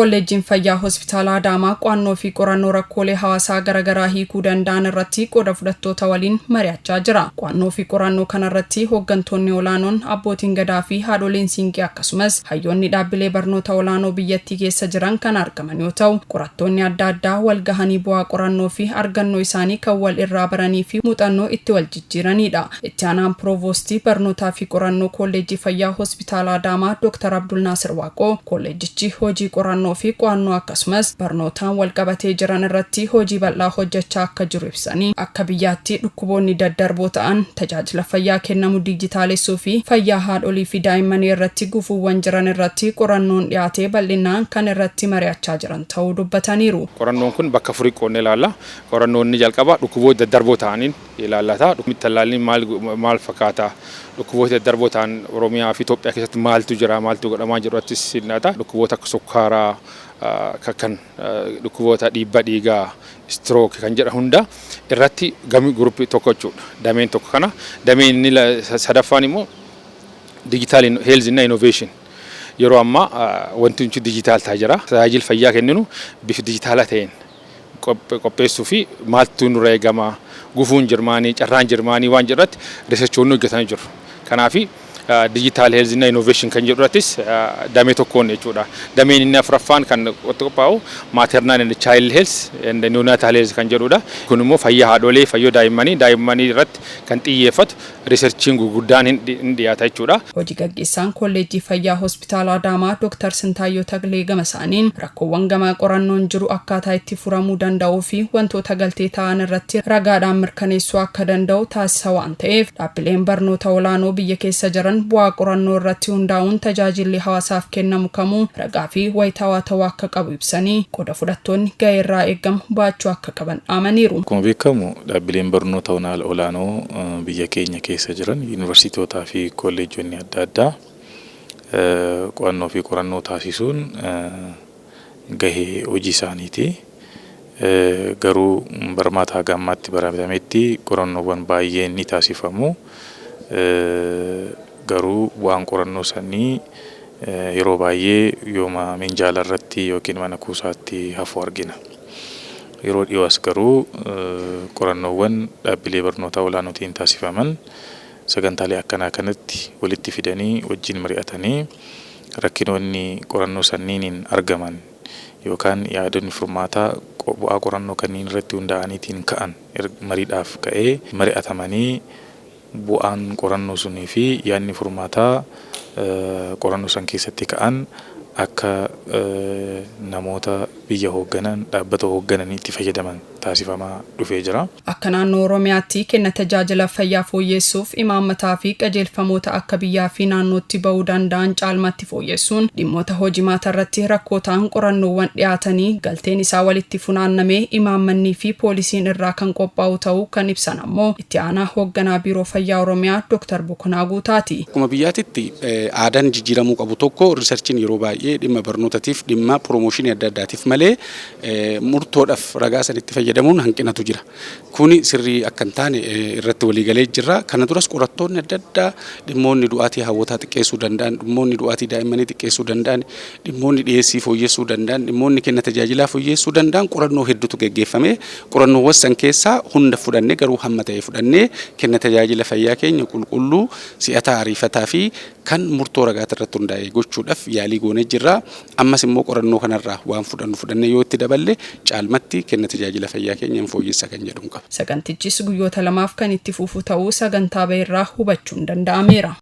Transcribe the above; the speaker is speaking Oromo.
kolleejjiin fayyaa hospitaala Adaamaa qo'annoo fi qorannoo rakkoolee hawaasaa garaagaraa hiikuu danda'an irratti qooda fudhattoota waliin mari'achaa jira. Qo'annoo fi qorannoo kana irratti hooggantoonni olaanoon abbootiin gadaa fi haadholiin siinqee akkasumas hayyoonni dhaabbilee barnoota olaanoo biyyattii keessa jiran kan argaman yoo ta'u, qorattoonni adda addaa wal gahanii bu'aa qorannoo fi argannoo isaanii kan wal irraa baranii fi muuxannoo itti wal jijjiiranidha. Itti aanaan Provoostii barnootaa fi qorannoo kolleejjii fayyaa hospitaala Adaamaa Dr. Abdul Naasir Waaqoo kolleejjichi hojii qorannoo fi qo'annoo akkasumas barnootaan wal qabatee jiran irratti hojii bal'aa hojjechaa akka jiru ibsanii akka biyyaatti dhukkuboonni daddarboo ta'an tajaajila fayyaa kennamu dijitaalessuu fi fayyaa haadholii fi daa'immanii irratti gufuuwwan jiran irratti qorannoon dhiyaatee bal'inaan kan irratti mari'achaa jiran ta'uu dubbataniiru. Qorannoon kun bakka furii qoonnee ilaalla. Qorannoon jalqaba dhukkuboota daddarboo ta'aniin ilaallata. Talaalliin maal fakkaata? Dhukkuboota daddarboo ta'an Oromiyaa fi Itoophiyaa keessatti maaltu jira? Maaltu godhamaa jiru irrattis hinnaata. Dhukkuboota akka sukkaaraa kan dhukkuboota dhiibbaa dhiigaa stroke kan jedha hunda irratti gami gruupii tokko jechuudha. Dameen tokko kana. Dameen inni sadaffaan immoo digital health and innovation. Yeroo ammaa wanti nuti digitaal ta'aa jira. Tajaajila fayyaa kenninu bifa digitaalaa ta'een qopheessuu fi maaltu nurra eegama gufuun jirmaanii carraan jirmaanii waan jedhatti riiserchoonni hojjetanii jiru. Kanaafi digital health and innovation kan jedhurattis damee tokkoon jechuudha. Dameen inni afuraffaan kan qophaa'u maternal and child health and neonatal health kan jedhudha. Kun immoo fayyaa haadholee fayyaa daa'immanii irratti kan xiyyeeffatu riiserchiin gurguddaan hin dhiyaata jechuudha. Hojii gaggeessaan kolleejjii fayyaa hospitaala Adaamaa Dr. Sintaayyoo Taglee gama isaaniin rakkoowwan gama qorannoon jiru akkaataa itti furamuu danda'uu fi wantoota galtee ta'an irratti ragaadhaan mirkaneessuu akka danda'u taasisa waan ta'eef dhaabbileen barnoota olaanoo biyya keessa jiran bu'aa qorannoo irratti hundaa'uun tajaajilli hawaasaaf kennamu kamuu ragaa fi wayitaawaa ta'uu akka qabu ibsanii qooda fudhattoonni gahee irraa eegamu baachuu akka qaban dhaamaniiru. Akkuma beekamu dhaabbileen barnoota olaanoo biyya keenya keessa jiran yuunivarsiitootaa fi kolleejjonni adda addaa qo'annoo fi qorannoo taasisuun gahee hojii isaaniiti. Garuu barmaataa gammaatti baratametti qorannoowwan baay'een ni taasifamu. Garuu waan qorannoo sanii yeroo baay'ee yooma minjaala irratti yookiin mana kuusaatti hafu argina. Yeroo dhiyoos garuu qorannoowwan dhaabbilee barnoota olaanootiin taasifaman sagantaalee akkanaa kanatti walitti fidanii wajjin mari'atanii rakkinoonni qorannoo sanniiniin argaman yookaan yaadonni furmaataa bu'aa qorannoo kanneen irratti hundaa'aniitiin ka'an mariidhaaf ka'ee mari'atamanii bu'aan qorannoo sunii fi yaadni furmaataa qorannoo san keessatti ka'an akka namoota biyya hoogganan dhaabbata hooggananii itti fayyadaman taasifamaa dhufee jira. Akka naannoo Oromiyaatti kenna tajaajila fayyaa fooyyessuuf imaammataa fi qajeelfamoota akka biyyaa fi naannootti bahuu danda'an caalmaatti fooyyessuun dhimmoota hojimaata irratti rakkoo ta'an qorannoowwan dhiyaatanii galteen isaa walitti funaannamee imaammannii fi poolisiin irraa kan qophaa'u ta'uu kan ibsan ammoo itti aanaa hoogganaa biiroo fayyaa Oromiyaa Dr. Bokonaa Guutaati. Akkuma biyyaatitti aadaan jijjiiramuu qabu tokko riiserchiin yeroo baay'ee dhimma barnootaatiif dhimma piroomooshinii adda addaatiif malee murtoodhaaf ragaa sanitti fayyadamuun hanqinatu jira. Kuni sirrii akka hin taane irratti waliigalee jira. Kana duras qorattoonni adda addaa dhimmoonni du'aatii hawwataa xiqqeessuu danda'an, dhimmoonni du'aatii daa'immanii xiqqeessuu danda'an, dhimmoonni dhiyeessii fooyyessuu danda'an, dhimmoonni kenna tajaajilaa fooyyessuu danda'an qorannoo hedduutu gaggeeffame. Qorannoowwan san keessaa hunda fudhannee garuu hamma ta'e fudhannee kenna tajaajila fayyaa keenya qulqulluu si'ataa ariifataa fi kan murtoo ragaata irratti hundaa'e gochuudhaaf yaalii goonee jirra. Ammas immoo qorannoo kanarraa waan fudhannee yoo itti daballe caalmatti kenna tajaajila fayyaa keenya fooyyessa kan jedhu qaba. Sagantichis guyyoota lamaaf kan itti fufu ta'uu sagantaa ba'e irraa hubachuun danda'ameera.